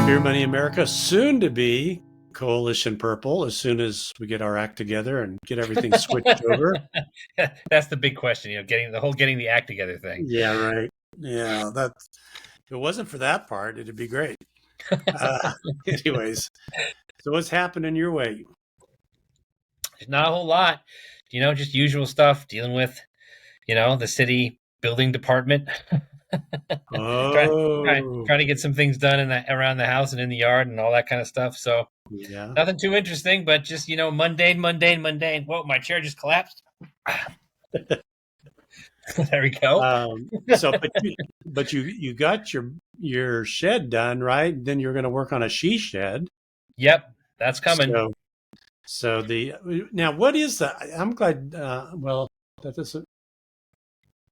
Beer Money America, soon to be Coalition Purple, as soon as we get our act together and get everything switched over. That's the big question, getting the act together thing. Yeah, right. Yeah, if it wasn't for that part, it'd be great. Anyways, so what's happening your way? There's not a whole lot, just usual stuff, dealing with, the city building department. trying, Oh, trying to get some things done around the house and in the yard and all that kind of stuff. So yeah. nothing too interesting, but just, mundane. Whoa, my chair just collapsed. There we go. But you got your shed done, right? Then you're going to work on a she shed. Yep, that's coming. So now what is that? I'm glad. Well, that doesn't.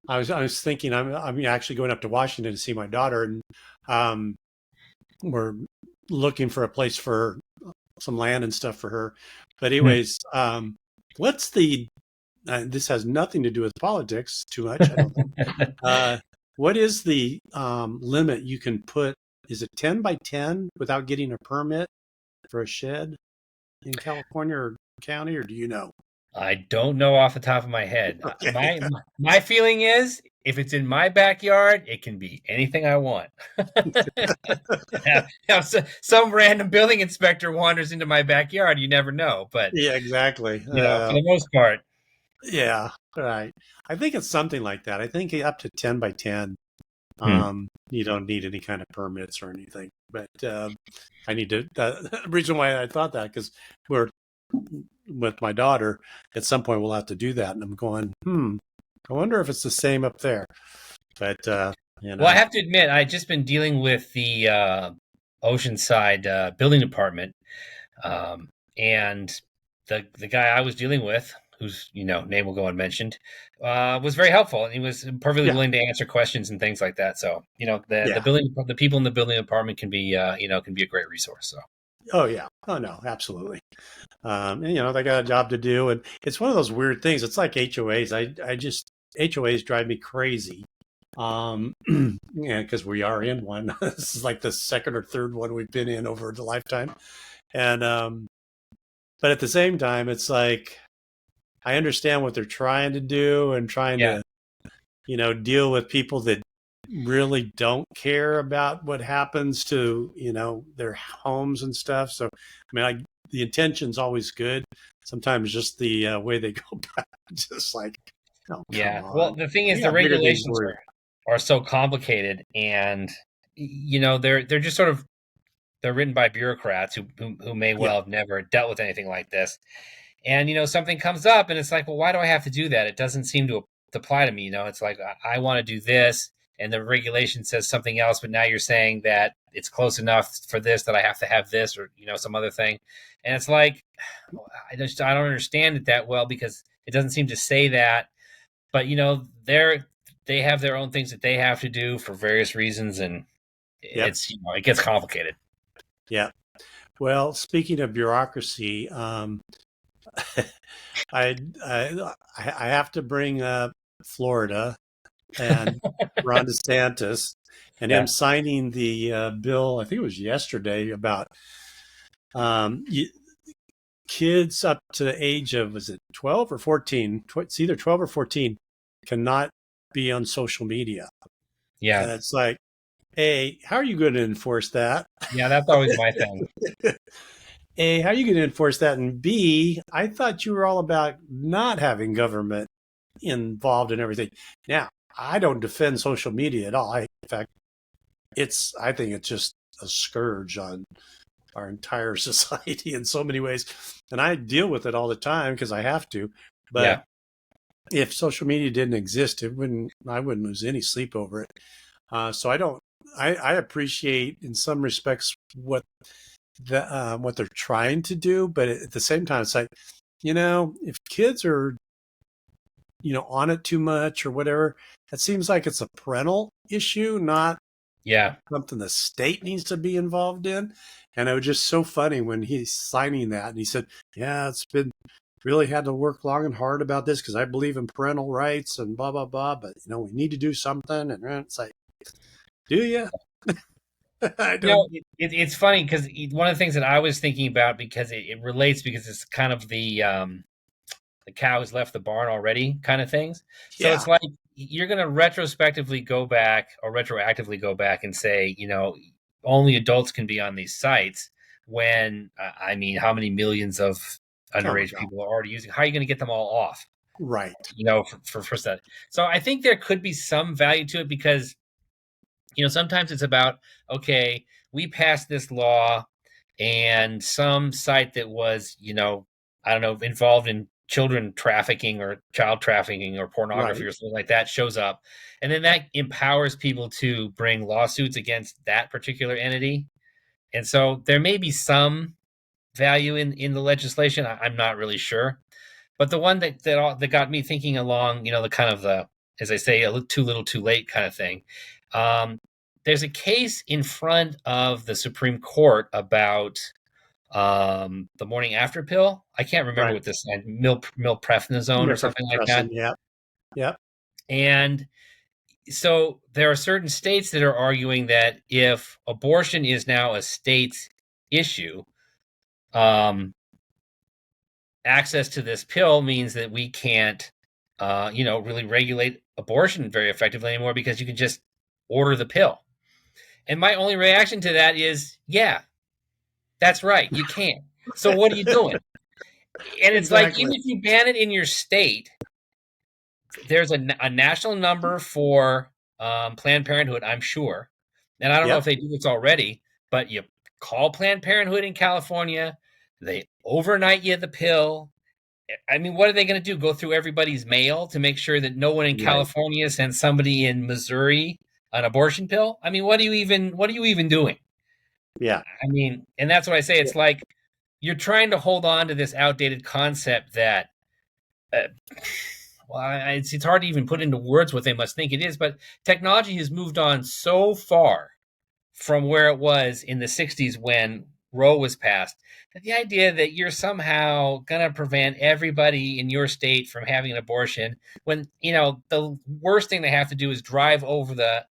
I was thinking I'm actually going up to Washington to see my daughter, and we're looking for a place for some land and stuff for her. But anyways, what's the? This has nothing to do with politics too much. I don't think. What is the limit you can put? Is it 10 by 10 without getting a permit for a shed in California or county, or do you know? I don't know off the top of my head. Okay. My feeling is if it's in my backyard, it can be anything I want. Some random building inspector wanders into my backyard, you never know. But Yeah, exactly. for the most part, Yeah, right. I think it's something like that. I think up to 10 by 10. You don't need any kind of permits or anything. But I need to. The reason why I thought that because we're with my daughter. At some point, we'll have to do that, and I'm going. I wonder if it's the same up there. But well, I have to admit, I've just been dealing with the Oceanside building department, and the guy I was dealing with, whose name will go unmentioned, was very helpful, and he was perfectly willing to answer questions and things like that. So the people in the building department can be can be a great resource. So. Oh yeah. Oh no, absolutely. And they got a job to do, and it's one of those weird things. It's like HOAs. I just HOAs drive me crazy. Yeah, because we are in one. This is like the second or third one we've been in over the lifetime, and but at the same time, it's like I understand what they're trying to do and trying to, deal with people that really don't care about what happens to, their homes and stuff. So, I mean, the intention's always good. Sometimes just the way they go about it, just like, oh, come on. Well, the thing is, the regulations are so complicated, and they're just sort of they're written by bureaucrats who may well have never dealt with anything like this. And something comes up, and it's like, well, why do I have to do that? It doesn't seem to apply to me. It's like I want to do this, and the regulation says something else, but now you're saying that it's close enough for this that I have to have this, or some other thing. And it's like I don't understand it that well because it doesn't seem to say that. But they have their own things that they have to do for various reasons, and it's it gets complicated. Yeah. Well, speaking of bureaucracy, I have to bring up Florida and Ron DeSantis and him signing the bill. I think it was yesterday about kids up to the age of, was it 12 or 14? It's either 12 or 14 cannot be on social media. Yeah. And it's like, A, how are you going to enforce that? Yeah, that's always my thing. A, how are you going to enforce that? And B, I thought you were all about not having government involved in everything. Now, I don't defend social media at all. In fact, I think it's just a scourge on our entire society in so many ways. And I deal with it all the time because I have to. But if social media didn't exist, I wouldn't lose any sleep over it. So I appreciate in some respects what they're trying to do, but at the same time, it's like, if kids are, on it too much or whatever, it seems like it's a parental issue, not something the state needs to be involved in. And it was just so funny when he's signing that, and he said, "Yeah, it's been really had to work long and hard about this because I believe in parental rights and blah blah blah, but we need to do something." And it's like, Do you? I You know, don't. it's funny because one of the things that I was thinking about, because it relates, because it's kind of the cow has left the barn already kind of things. So Yeah, it's like you're going to retrospectively go back or retroactively go back and say, only adults can be on these sites when, I mean, how many millions of oh my underage god, people are already using? How are you going to get them all off? right, For that. So I think there could be some value to it because, sometimes it's about, okay, we passed this law and some site that was, I don't know, involved in children trafficking or child trafficking or pornography right, or something like that shows up. And then that empowers people to bring lawsuits against that particular entity. And so there may be some value in the legislation. I'm not really sure. But the one that got me thinking along, the kind of the, as I say, too little, too late kind of thing. Um, there's a case in front of the Supreme Court about the morning after pill. I can't remember right. what this milprefnizone or something like that. Person, yeah, yeah, And so there are certain states that are arguing that if abortion is now a state's issue, um, access to this pill means that we can't, really regulate abortion very effectively anymore because you can just order the pill. And my only reaction to that is, yeah, that's right, you can't. So what are you doing? And it's like, exactly. even if you ban it in your state, there's a national number for Planned Parenthood, I'm sure. And I don't know if Yep, they do this already, but you call Planned Parenthood in California, they overnight you the pill. I mean, what are they going to do? Go through everybody's mail to make sure that no one in right. California sends somebody in Missouri an abortion pill? I mean, what are you even doing? Yeah, I mean, and that's what I say. It's like you're trying to hold on to this outdated concept that, uh, well, it's hard to even put into words what they must think it is, but technology has moved on so far from where it was in the 60s when Roe was passed. The idea that you're somehow going to prevent everybody in your state from having an abortion when, the worst thing they have to do is drive over the,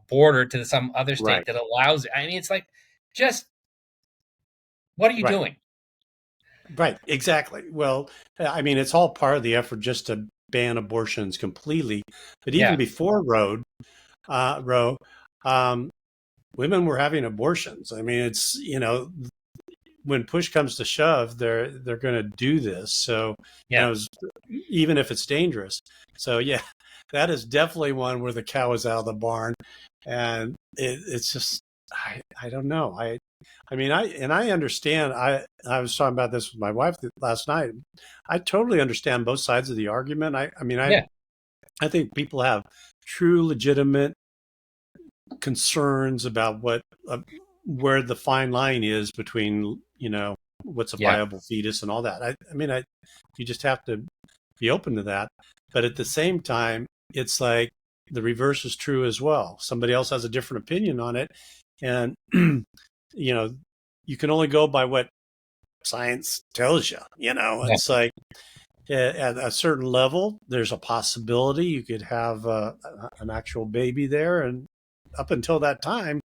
border to some other state right, that allows it. I mean, it's like, just what are you right, doing? right. Exactly. Well, I mean, it's all part of the effort just to ban abortions completely. But even Yeah. before Roe, um, women were having abortions. I mean, it's when push comes to shove, they're going to do this. So, and Yeah. it was even if it's dangerous. So, yeah, that is definitely one where the cow is out of the barn, and it's just I don't know. I mean I understand. I was talking about this with my wife last night. I totally understand both sides of the argument. I mean Yeah. I think people have true legitimate concerns about where the fine line is between what's a Yeah. viable fetus and all that. I mean you just have to be open to that, but at the same time it's like the reverse is true as well. Somebody else has a different opinion on it, and you know you can only go by what science tells you. Yeah. It's like at a certain level, there's a possibility you could have an actual baby there, and up until that time,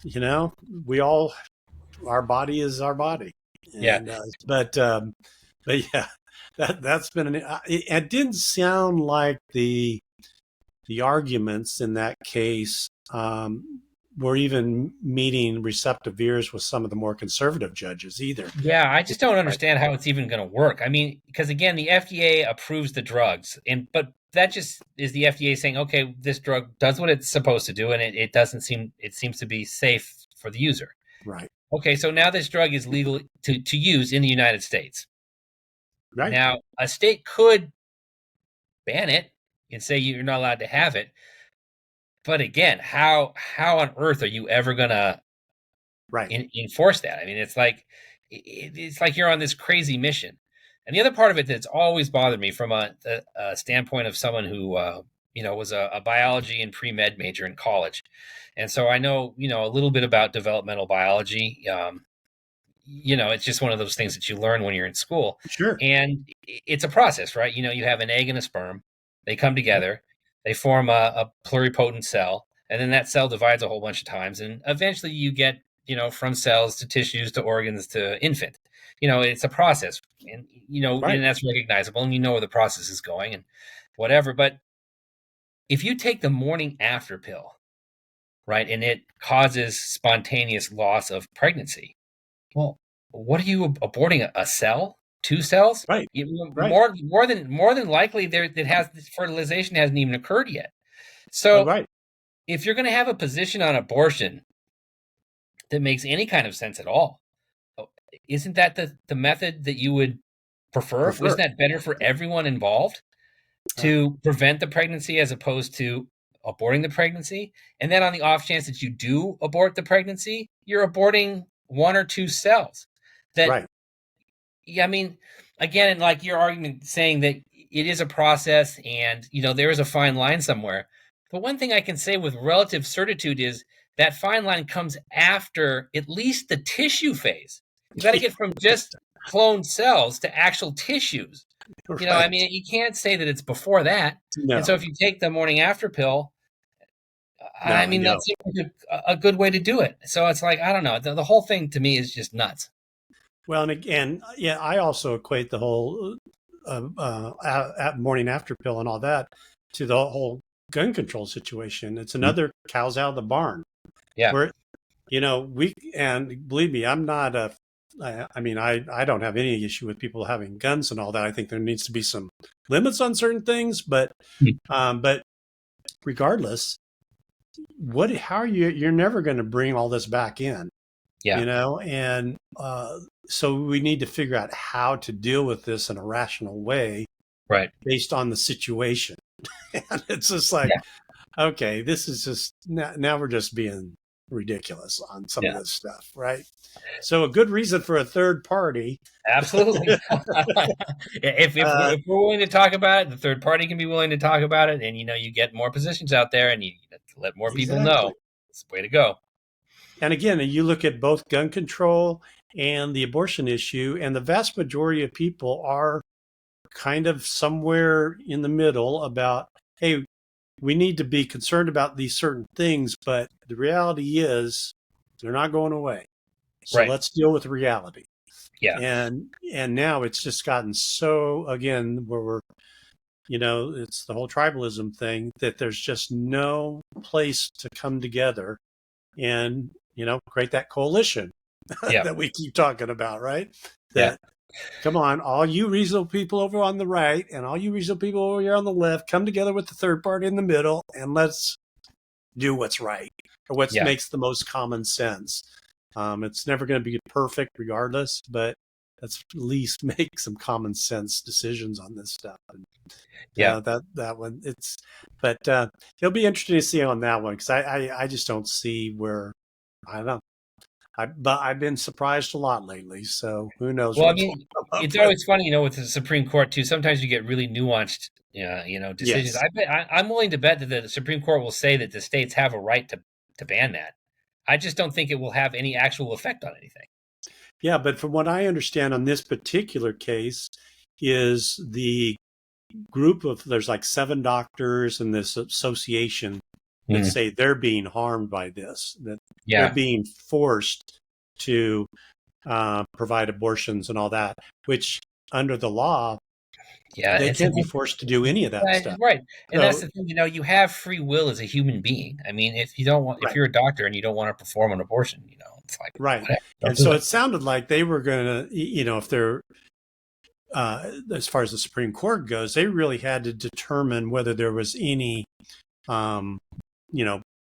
you know, we all our body is our body, Yeah. and but yeah, that's been it didn't sound like the arguments in that case were even meeting receptive ears with some of the more conservative judges either. Yeah, I just don't Like, understand how it's even going to work. I mean, because again, the FDA approves the drugs, but that just is the FDA saying, okay, this drug does what it's supposed to do, and it seems to be safe for the user. right, Okay, so now this drug is legal to use in the United States. right, Now, a state could ban it and say you're not allowed to have it, but again, how on earth are you ever going to right, enforce that? I mean, it's like you're on this crazy mission. And the other part of it that's always bothered me from a standpoint of someone who was a biology and pre med major in college, and so I know a little bit about developmental biology. It's just one of those things that you learn when you're in school, sure, and it's a process, right? You have an egg and a sperm, they come yep, together, they form a pluripotent cell. and then that cell divides a whole bunch of times, and eventually you get, from cells to tissues to organs to infant. It's a process, and Right. and that's recognizable, and where the process is going and whatever. But if you take the morning after pill, right, and it causes spontaneous loss of pregnancy, well, what are you aborting, a cell? Two cells? Right. Right. More than likely, fertilization hasn't even occurred yet. So Right. if you're going to have a position on abortion that makes any kind of sense at all, isn't that the method that you would prefer? Isn't that better for everyone involved, to prevent the pregnancy as opposed to aborting the pregnancy? And then on the off chance that you do abort the pregnancy, you're aborting one or two cells. Right. I mean, again, like your argument saying that it is a process and, there is a fine line somewhere. The one thing I can say with relative certitude is that fine line comes after at least the tissue phase. You got to get from just cloned cells to actual tissues. I mean, you can't say that it's before that. No. And so if you take the morning after pill, No, I mean, no. that's a good way to do it. So it's like, I don't know. The whole thing to me is just nuts. Well, and again, yeah, I also equate the whole morning after pill and all that to the whole gun control situation. It's another cows out of the barn. Yeah. Where, and believe me, I'm not I mean, I don't have any issue with people having guns and all that. I think there needs to be some limits on certain things, but regardless, how are you're never going to bring all this back in. Yeah. And so we need to figure out how to deal with this in a rational way, right, based on the situation. And it's just like, okay, this is just now we're just being ridiculous on some of this stuff, right? So a good reason for a third party. Absolutely. if we're willing to talk about it, the third party can be willing to talk about it, and you get more positions out there, and you let more people know. It's the way to go. And again, you look at both gun control and the abortion issue, and the vast majority of people are kind of somewhere in the middle about, hey, we need to be concerned about these certain things, but the reality is they're not going away. So let's deal with reality. Yeah. And now it's just gotten so, again, where we're, it's the whole tribalism thing, that there's just no place to come together and, create that coalition that we keep talking about, right? Come on, all you reasonable people over on the right and all you reasonable people over here on the left, come together with the third party in the middle, and let's do what's right, or what makes the most common sense. It's never going to be perfect regardless, but let's at least make some common sense decisions on this stuff. And, that one, but it'll be interesting to see on that one, because I just don't see where, I don't know. But I've been surprised a lot lately, so who knows? Well, I mean, it's always funny, with the Supreme Court too. Sometimes you get really nuanced, decisions. Yes. I'm willing to bet that the Supreme Court will say that the states have a right to ban that. I just don't think it will have any actual effect on anything. Yeah, but from what I understand on this particular case, is the group of, there's like 7 doctors in this association that say they're being harmed by this, that they're being forced to provide abortions and all that, which under the law, they can't be forced to do any of that stuff. Right. And that's the thing, you have free will as a human being. I mean, if you don't want, if you're a doctor and you don't want to perform an abortion, it's like, whatever, and so it sounded like they were going to, if they're, as far as the Supreme Court goes, they really had to determine whether there was any,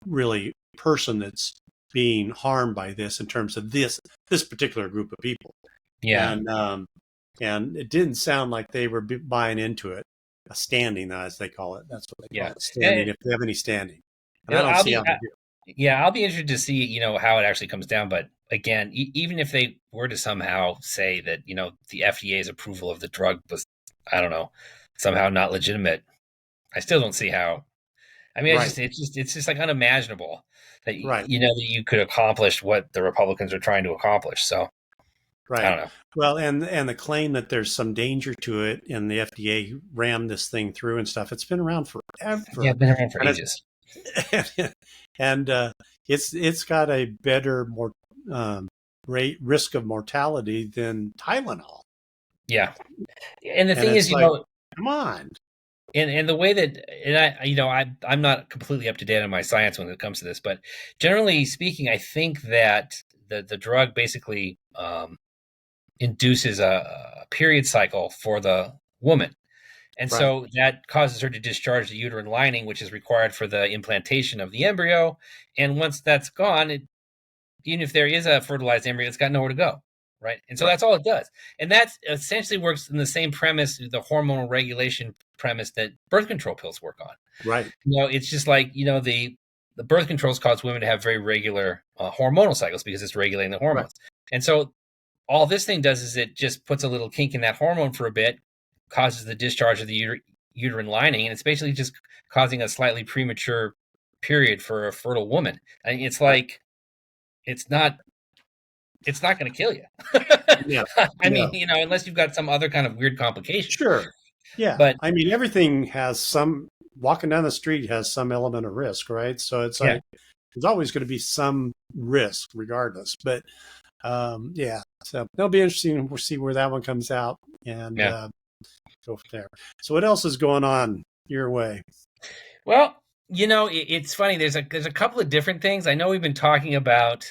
really person that's being harmed by this in terms of this particular group of people. Yeah. And it didn't sound like they were buying into it. A standing, as they call it. That's what they call it. Standing, if they have any standing. And I don't see how they do. Yeah, I'll be interested to see, how it actually comes down. But again, even if they were to somehow say that, the FDA's approval of the drug was, I don't know, somehow not legitimate, I still don't see how. I mean, it's just like unimaginable that that you could accomplish what the Republicans are trying to accomplish. So, I don't know. Well, and the claim that there's some danger to it, and the FDA rammed this thing through and stuff. It's been around forever. Yeah, it's been around for ages. and it's got a better risk of mortality than Tylenol. Yeah. And the And thing it's is, like, come on. and the way that, and I'm not completely up to date on my science when it comes to this, but generally speaking, I think that the drug basically induces a period cycle for the woman. And Right, so that causes her to discharge the uterine lining, which is required for the implantation of the embryo. And once that's gone, even if there is a fertilized embryo, it's got nowhere to go. Right. And so right, that's all it does. And that essentially works in the same premise, the hormonal regulation premise that birth control pills work on. right, It's just like, the birth controls cause women to have very regular hormonal cycles because it's regulating the right. hormones. And so all this thing does is it just puts a little kink in that hormone for a bit, causes the discharge of the uterine lining, and it's basically just causing a slightly premature period for a fertile woman. I mean, it's Right. like it's not going to kill you. Yeah, I mean, no, unless you've got some other kind of weird complication. sure. Yeah. But I mean, everything has walking down the street has some element of risk, right? So it's yeah, like, there's always going to be some risk regardless. But yeah, so it'll be interesting. We'll see where that one comes out and yeah. go from there. So what else is going on your way? Well, it's funny. There's a couple of different things. I know we've been talking about,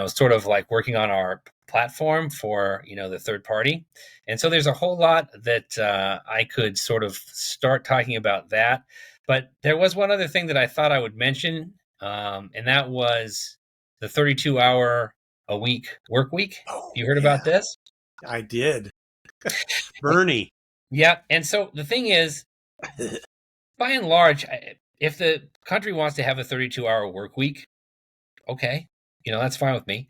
sort of like working on our platform for the third party, and so there's a whole lot that I could sort of start talking about that. But there was one other thing that I thought I would mention, and that was the 32-hour a week work week. Oh, You heard yeah, about this? I did. Bernie. Yeah. And so the thing is, by and large, if the country wants to have a 32-hour work week, okay, that's fine with me.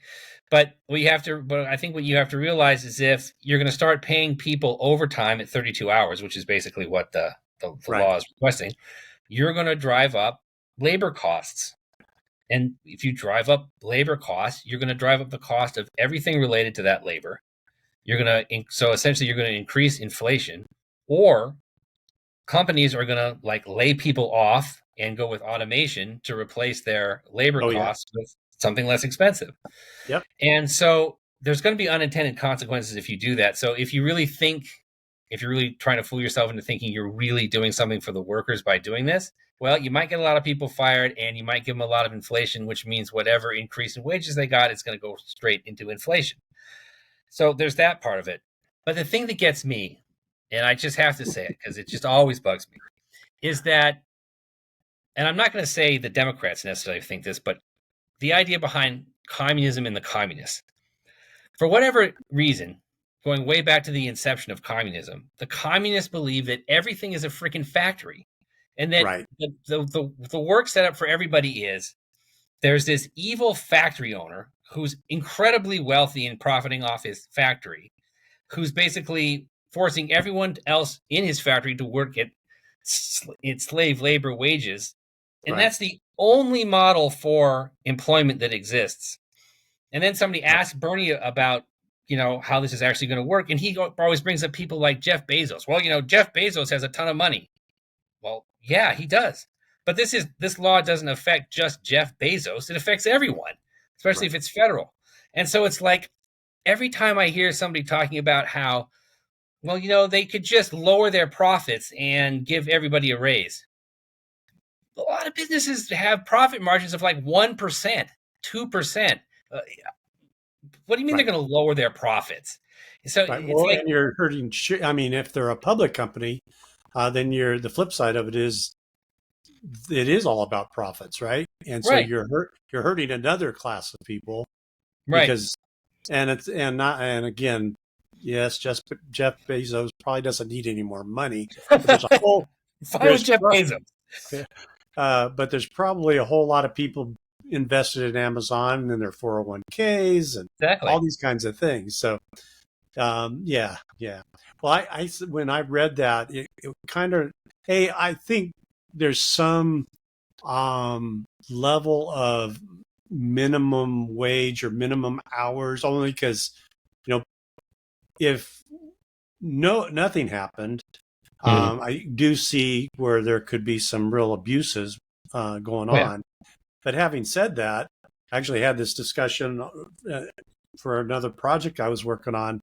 But I think what you have to realize is if you're going to start paying people overtime at 32 hours, which is basically what the Right. law is requesting, you're going to drive up labor costs. And if you drive up labor costs, you're going to drive up the cost of everything related to that labor. So essentially you're going to increase inflation, or companies are going to like lay people off and go with automation to replace their labor Oh, yeah. costs with something less expensive. Yep. And so there's going to be unintended consequences if you do that. So if you're really trying to fool yourself into thinking you're really doing something for the workers by doing this, well, you might get a lot of people fired and you might give them a lot of inflation, which means whatever increase in wages they got, it's going to go straight into inflation. So there's that part of it. But the thing that gets me, and I just have to say it because it just always bugs me, is that, and I'm not going to say the Democrats necessarily think this, but the idea behind communism and the communists. For whatever reason, going way back to the inception of communism, the communists believe that everything is a freaking factory, and that Right. the work set up for everybody is there's this evil factory owner who's incredibly wealthy and profiting off his factory, who's basically forcing everyone else in his factory to work at slave labor wages. And Right. that's the only model for employment that exists. And then somebody Right. asked Bernie about, how this is actually going to work. And he always brings up people like Jeff Bezos. Well, Jeff Bezos has a ton of money. Well, yeah, he does. But this law doesn't affect just Jeff Bezos. It affects everyone, especially Right. if it's federal. And so it's like every time I hear somebody talking about how, well, they could just lower their profits and give everybody a raise. A lot of businesses have profit margins of like 1%, 2%. Uh, what do you mean they're Right. going to lower their profits? So Right. it's Well, like, and you're hurting. I mean, if they're a public company, then the flip side of it is all about profits, right? And so right, you're hurting another class of people right. because and again, yes, just Jeff Bezos probably doesn't need any more money, but Fine with there's Jeff Bezos. but there's probably a whole lot of people invested in Amazon and their 401ks and all Exactly. these kinds of things. So yeah, yeah. Well, when I read that, it kind of, hey, I think there's some level of minimum wage or minimum hours only because you know if nothing happened, Hmm. I do see where there could be some real abuses, going Oh, yeah. on. But having said that, I actually had this discussion for another project I was working on,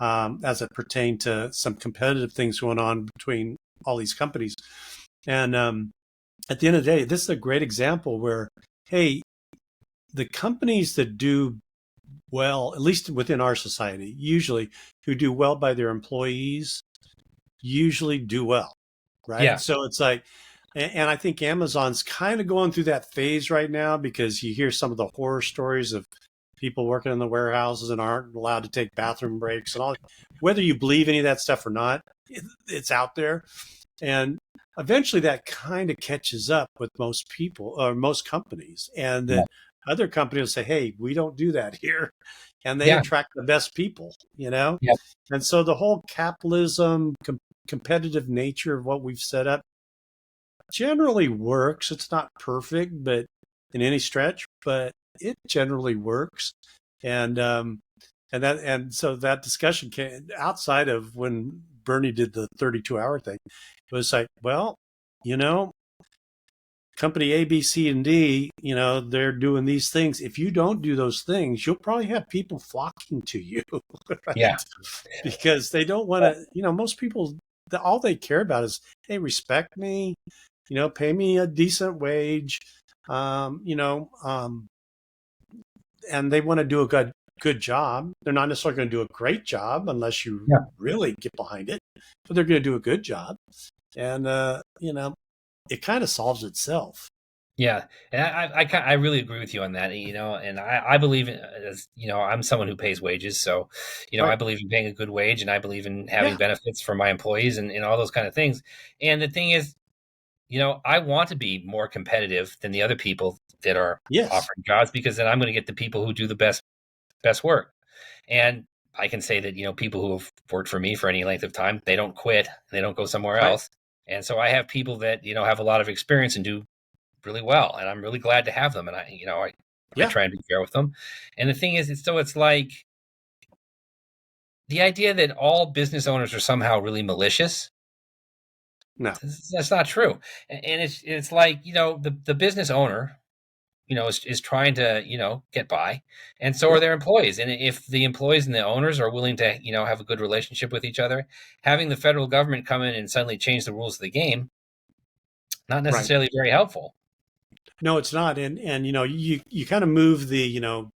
as it pertained to some competitive things going on between all these companies. And at the end of the day, this is a great example where, hey, the companies that do well, at least within our society, usually who do well by their employees, usually do well, right? Yeah. So it's like, and I think Amazon's kind of going through that phase right now because you hear some of the horror stories of people working in the warehouses and aren't allowed to take bathroom breaks and all. Whether you believe any of that stuff or not, it's out there. And eventually that kind of catches up with most people or most companies. And Yeah. that other companies say, hey, we don't do that here. And they Yeah. attract the best people, you know? Yeah. And so the whole capitalism, competitive nature of what we've set up generally works. It's not perfect, but in any stretch, but it generally works. And and so that discussion came outside of when Bernie did the 32-hour thing. It was like, well, you know, company A, B, C, and D, you know, they're doing these things. If you don't do those things, you'll probably have people flocking to you, Yeah. right? Because they don't want to, you know, most people, all they care about is, hey, respect me, you know, pay me a decent wage, you know, and they want to do a good job. They're not necessarily going to do a great job unless you Yeah. really get behind it, but they're going to do a good job. And, you know, it kind of solves itself. Yeah, and I really agree with you on that. And I believe in, as I'm someone who pays wages, so I Right. believe in paying a good wage, and I believe in having Yeah. benefits for my employees and all those kind of things. And the thing is, I want to be more competitive than the other people that are Yes. offering jobs, because then I'm going to get the people who do the best work. And I can say that people who have worked for me for any length of time, they don't quit, they don't go somewhere Right. else. And so I have people that have a lot of experience and do really well, and I'm really glad to have them. And I Yeah. try and be fair with them. And the thing is, it's like the idea that all business owners are somehow really malicious. No. That's not true. And it's like the business owner is trying to get by, and so are Yep. their employees. And if the employees and the owners are willing to have a good relationship with each other, having the federal government come in and suddenly change the rules of the game, not Right. necessarily very helpful. No, it's not. And you know, you kind of move the, you know,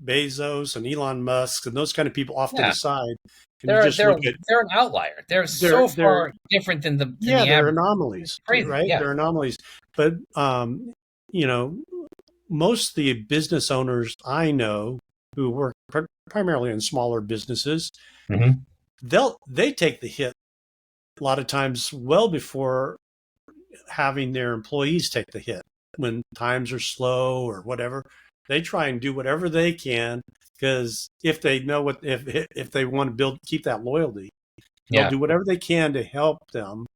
Bezos and Elon Musk and those kind of people off to the Yeah. side, and you They're just they're look at they're an outlier. They're so they're far different than yeah, the they're average. It's anomalies, crazy. right? Yeah. They're anomalies. But you know, most of the business owners I know who work primarily in smaller businesses, Hmm. they take the hit a lot of times well before having their employees take the hit when times are slow or whatever. They try and do whatever they can because if they know what if they want to keep that loyalty, they'll Yeah. do whatever they can to help them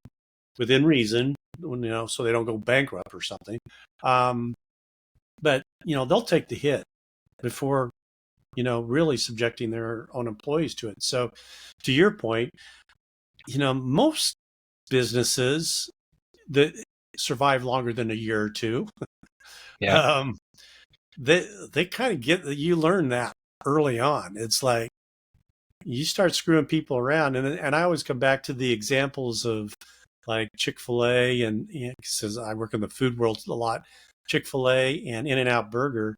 within reason, you know, so they don't go bankrupt or something. Um, but you know, they'll take the hit before really subjecting their own employees to it. So, to your point, most businesses that survive longer than a year or two, Yeah. um, they kind of you learn that early on. It's like you start screwing people around, and I always come back to the examples of like Chick-fil-A and says I work in the food world a lot. Chick-fil-A and In-N-Out Burger,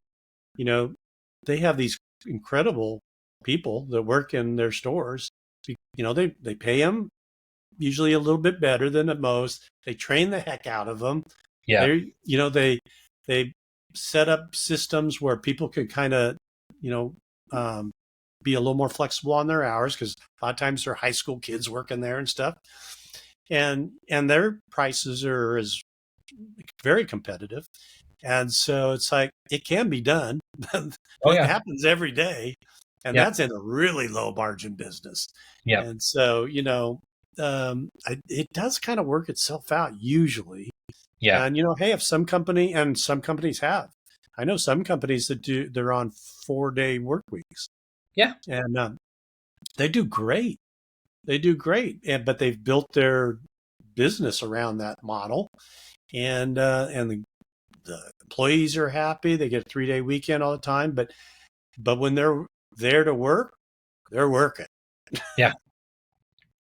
you know, they have these incredible people that work in their stores. They pay them usually a little bit better than at most. They train the heck out of them. Yeah. They set up systems where people can kind of you know um, be a little more flexible on their hours because a lot of times they're high school kids working there and stuff. And their prices are is very competitive. And so it's like it can be done. Oh It yeah. happens every day. And Yeah. that's in a really low margin business. Yeah. And so, it does kind of work itself out usually. Yeah. And, hey, if some companies have, I know some companies they're on 4-day work weeks Yeah. and they do great. They do great. But they've built their business around that model. And the the employees are happy. They get a 3-day weekend all the time. But when they're there to work, they're working. Yeah.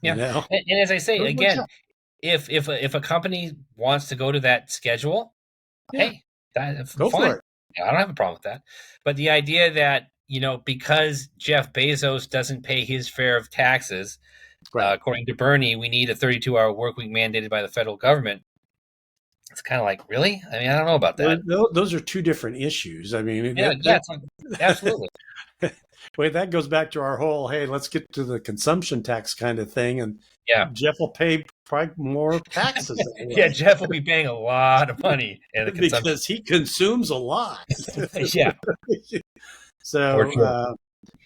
You Yeah. know, And as I say, it works again, out. if a company wants to go to that schedule, Yeah, hey, that's go for fine. it. I don't have a problem with that. But the idea that, because Jeff Bezos doesn't pay his share of taxes, Right. according to Bernie, we need a 32-hour work week mandated by the federal government. It's kind of like, really? I mean, I don't know about that. Those are two different issues. I mean, Yeah, yeah, it's like, absolutely. wait, that goes back to our whole, hey, let's get to the consumption tax kind of thing. And Yeah. Jeff will pay probably more taxes that Yeah, way Jeff will be paying a lot of money in the consumption. because he consumes a lot. Yeah, for So, sure.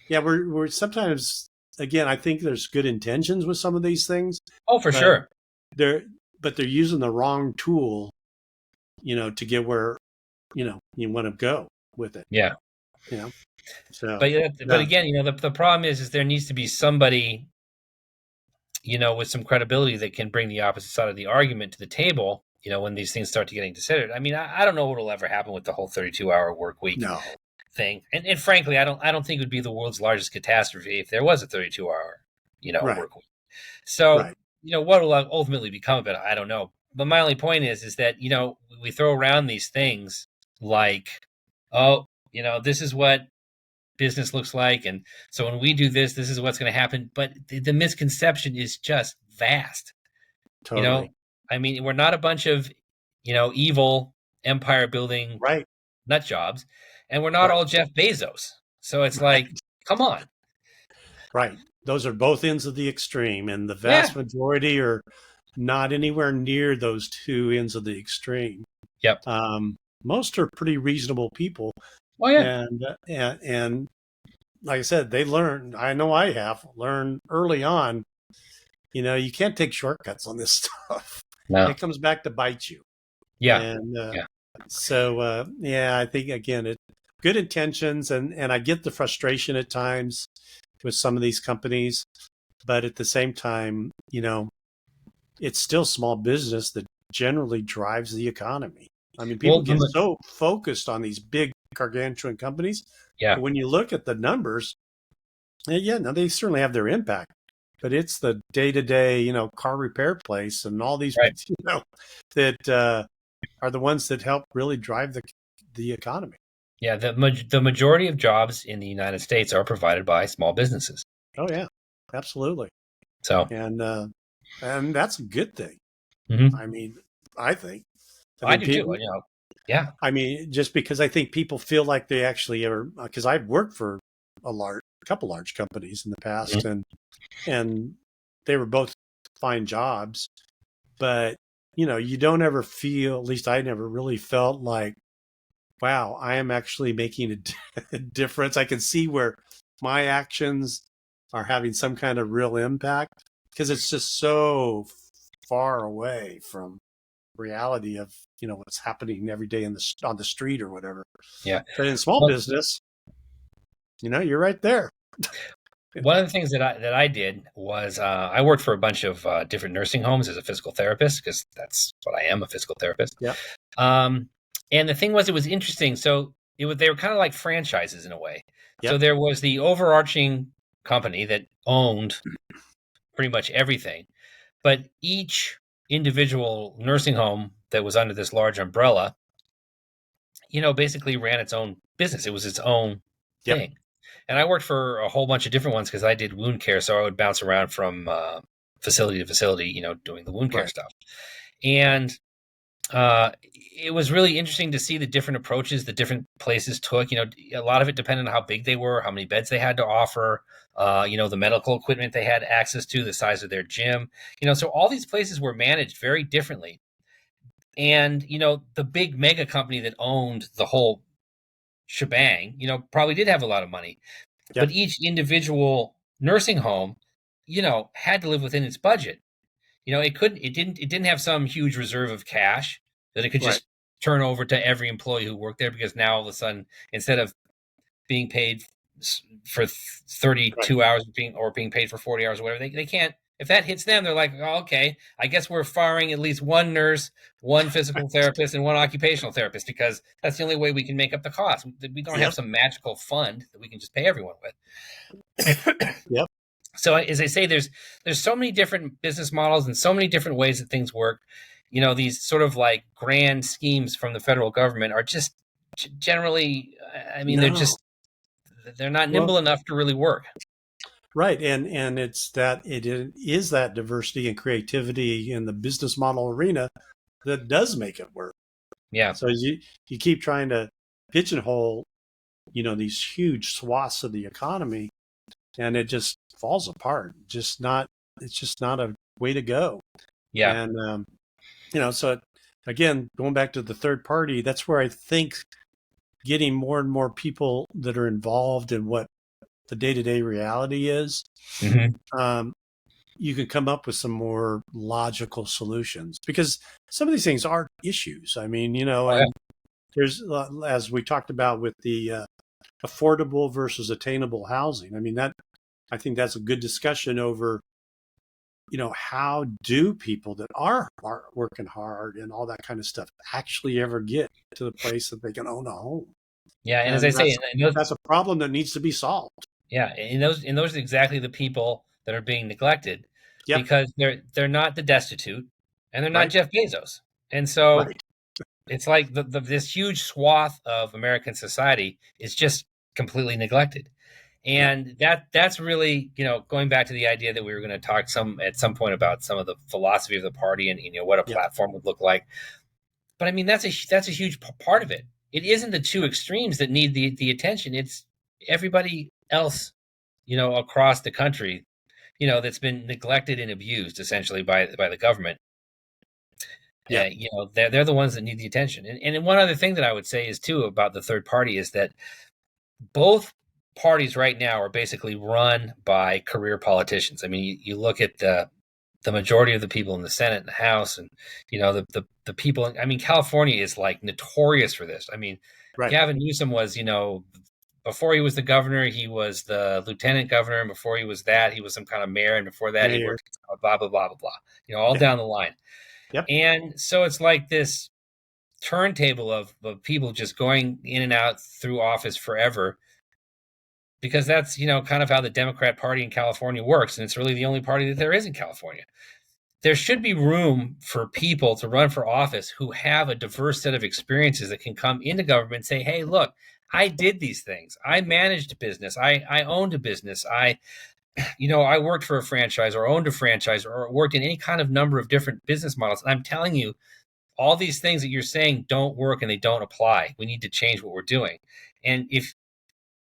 yeah, we're sometimes, again, I think there's good intentions with some of these things, Oh, for but sure. they're they're using the wrong tool, to get where, you want to go with it, Yeah. you know. So, But no, again, the problem is there needs to be somebody, with some credibility that can bring the opposite side of the argument to the table, when these things start to getting considered. I mean, I don't know what will ever happen with the whole 32-hour work week no, thing. And frankly, I don't think it would be the world's largest catastrophe if there was a 32-hour, right, work week. So, right, what will ultimately become of it, I don't know. But my only point is that, we throw around these things like, oh, this is what business looks like. And so when we do this is what's going to happen. But the misconception is just vast. You know, totally, I mean, we're not a bunch of, evil empire building right, nut jobs, and we're not right, all Jeff Bezos. So it's right, like, come on. right. Those are both ends of the extreme, and the Yeah. vast majority are not anywhere near those two ends of the extreme. Yep. Most are pretty reasonable people, Oh, yeah. and like I said, they learn. I know I have learned early on. You can't take shortcuts on this stuff. No. It comes back to bite you. Yeah. And Yeah. so, yeah, I think again, it good intentions, and I get the frustration at times with some of these companies, but at the same time, it's still small business that generally drives the economy. I mean, people Well, get so focused on these big gargantuan companies, yeah. but when you look at the numbers, yeah, no, they certainly have their impact, but it's the day-to-day, car repair place and all these, Right. that are the ones that help really drive the economy. Yeah. The majority of jobs in the United States are provided by small businesses. Oh yeah, absolutely, So, and that's a good thing. mhm. I mean, I think. I I think do too. people. Yeah. I mean, just because I think people feel like they actually are, because I've worked for a couple large companies in the Mhm. past, and they were both fine jobs, but you don't ever feel. At least I never really felt like, wow, I am actually making a difference. I can see where my actions are having some kind of real impact because it's just so far away from reality of what's happening every day on the street or whatever. Yeah. But in small Well, business, you're right there. one of the things that I did was I worked for a bunch of different nursing homes as a physical therapist, because that's what I am, a physical therapist. Yeah, Um, and the thing was, it was interesting. So they were kind of like franchises in a way. So yep, there was the overarching company that owned pretty much everything, but each individual nursing home that was under this large umbrella, basically ran its own business. It was its own yep, thing. And I worked for a whole bunch of different ones because I did wound care, so I would bounce around from facility to facility, doing the wound care right, stuff. And it was really interesting to see the different approaches the different places took. A lot of it depended on how big they were, how many beds they had to offer, the medical equipment they had access to, the size of their gym. So all these places were managed very differently. And the big mega company that owned the whole shebang, probably did have a lot of money, but yep, each individual nursing home, had to live within its budget. It didn't have some huge reserve of cash that it could right, just turn over to every employee who worked there, because now all of a sudden, instead of being paid for right, 32 hours being paid for 40 hours or whatever, they can't If that hits them, they're like, oh, okay, I guess we're firing at least one nurse, one physical therapist, and one occupational therapist because that's the only way we can make up the cost. We don't have Yep. some magical fund that we can just pay everyone with. Yep. So as I say, there's so many different business models and so many different ways that things work. These sort of like grand schemes from the federal government are just generally, I mean, No. they're not Well, nimble enough to really work. right. And it's that it is that diversity and creativity in the business model arena that does make it work. Yeah. So you keep trying to pigeonhole, these huge swaths of the economy, and it just falls apart. It's just not a way to go. Yeah. And so again, going back to the third party, that's where I think getting more and more people that are involved in what the day-to-day reality is, Mm-hmm. you can come up with some more logical solutions, because some of these things are issues. I mean, Oh, yeah. and there's, as we talked about with the affordable versus attainable housing. I mean, I think that's a good discussion over, how do people that are working hard and all that kind of stuff actually ever get to the place that they can own a home? Yeah. And as I And say, that's a problem that needs to be solved. yeah, and those are exactly the people that are being neglected Yep. because they're not the destitute and they're not Right. Jeff Bezos. And so Right. it's like this huge swath of American society is just completely neglected. Yep. And that's really, going back to the idea that we were going to talk at some point about some of the philosophy of the party and what a Yep. platform would look like. But I mean, that's a huge part of it. It isn't the two extremes that need the attention. It's everybody else, across the country, that's been neglected and abused essentially by the government. Yep. They're the ones that need the attention. And one other thing that I would say is too about the third party is that both parties right now are basically run by career politicians. I mean, you look at the majority of the people in the Senate and the House, and the people. I mean, California is like notorious for this. I mean, Right. Gavin Newsom was, before he was the governor, he was the lieutenant governor, and before he was that, he was some kind of mayor, and before that, he Mayor. worked blah blah blah blah blah. All Yep. down the line. Yep. And so it's like this turntable of people just going in and out through office forever because that's kind of how the Democrat Party in California works, and it's really the only party that there is in California. There should be room for people to run for office who have a diverse set of experiences that can come into government and say, hey, look, I did these things. I managed a business. I owned a business. I worked for a franchise or owned a franchise or worked in any kind of number of different business models. And I'm telling you, all these things that you're saying don't work and they don't apply. We need to change what we're doing. And if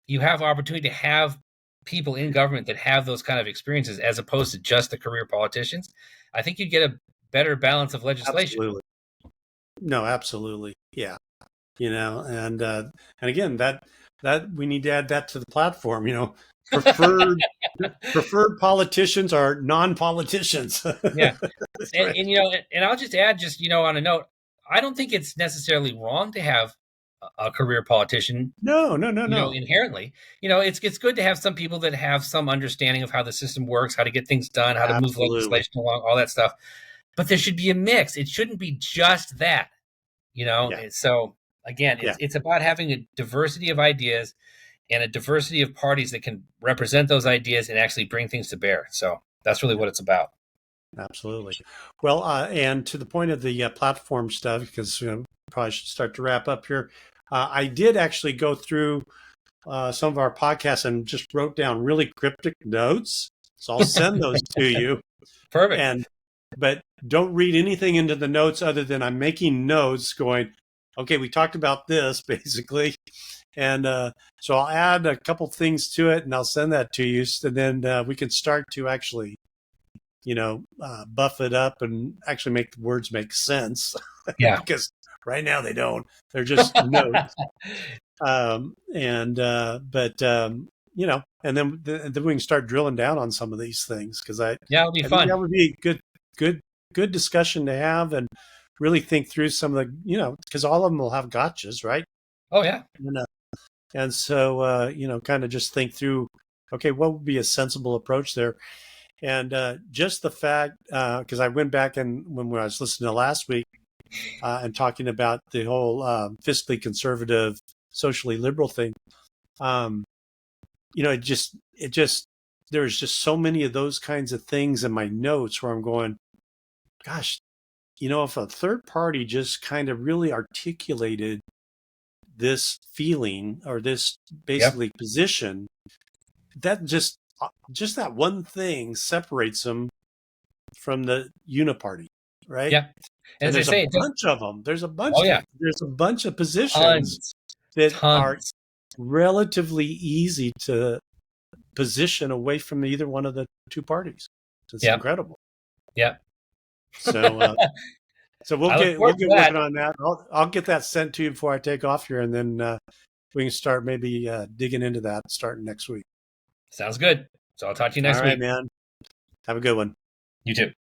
you have opportunity to have people in government that have those kind of experiences as opposed to just the career politicians, I think you'd get a better balance of legislation. Absolutely. No, absolutely. Yeah. And again, that we need to add that to the platform, preferred preferred politicians are non-politicians. Yeah. That's And, right. and and I'll just add, just on a note, I don't think it's necessarily wrong to have a career politician. No, no, no, no. Inherently, it's good to have some people that have some understanding of how the system works, how to get things done, how to move Absolutely. legislation along, all that stuff. But there should be a mix. It shouldn't be just that. Yeah. So again, Yeah. it's about having a diversity of ideas and a diversity of parties that can represent those ideas and actually bring things to bear. So that's really Yeah. what it's about. Absolutely. Well, and to the point of the platform stuff, because probably should start to wrap up here. I did actually go through some of our podcasts and just wrote down really cryptic notes. So I'll send those to you. Perfect. And but don't read anything into the notes other than I'm making notes going, okay, we talked about this basically. And so I'll add a couple things to it and I'll send that to you. And then we can start to actually, buff it up and actually make the words make sense. Yeah. Because right now they don't. They're just notes. And then we can start drilling down on some of these things, because It'll be I think fun. that would be a good discussion to have, and really think through some of the, because all of them will have gotchas, right? Oh yeah. And so kind of just think through, okay, what would be a sensible approach there? And just the fact, because I went back and when I was listening to last week and talking about the whole fiscally conservative, socially liberal thing, um, there's just so many of those kinds of things in my notes where I'm going, gosh, if a third party just kind of really articulated this feeling or this basically position, that just that one thing separates them from the uniparty, right? Yeah. And As I there's a say, bunch of them. There's a bunch. oh yeah, There's a bunch of positions tons, that are tons. relatively easy to position away from either one of the two parties. It's Yep. incredible. Yep. So, so I look we'll forward to get that. working on that. I'll get that sent to you before I take off here, and then we can start maybe digging into that starting next week. Sounds good. So I'll talk to you All next right, week. man. Have a good one. You too.